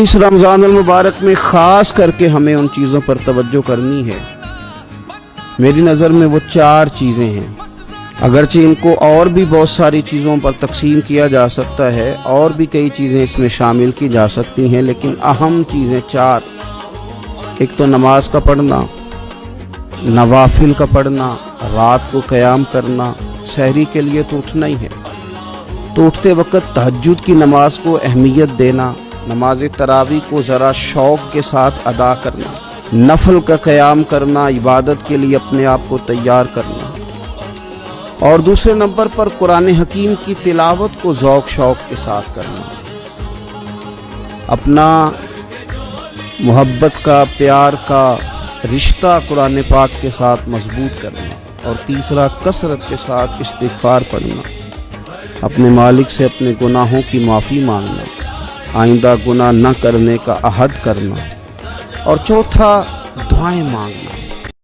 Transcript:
اس رمضان المبارک میں خاص کر کے ہمیں ان چیزوں پر توجہ کرنی ہے۔ میری نظر میں وہ 4 چیزیں ہیں، اگرچہ ان کو اور بھی بہت ساری چیزوں پر تقسیم کیا جا سکتا ہے، اور بھی کئی چیزیں اس میں شامل کی جا سکتی ہیں، لیکن اہم چیزیں 4۔ ایک تو نماز کا پڑھنا، نوافل کا پڑھنا، رات کو قیام کرنا، سحری کے لیے تو اٹھنا ہی ہے، تو اٹھتے وقت تہجد کی نماز کو اہمیت دینا، نماز تراویح کو ذرا شوق کے ساتھ ادا کرنا، نفل کا قیام کرنا، عبادت کے لیے اپنے آپ کو تیار کرنا، اور دوسرے نمبر پر قرآن حکیم کی تلاوت کو ذوق شوق کے ساتھ کرنا، اپنا محبت کا، پیار کا رشتہ قرآن پاک کے ساتھ مضبوط کرنا، اور تیسرا کثرت کے ساتھ استغفار پڑھنا، اپنے مالک سے اپنے گناہوں کی معافی مانگنا، آئندہ گناہ نہ کرنے کا عہد کرنا، اور چوتھا دعائیں مانگنا۔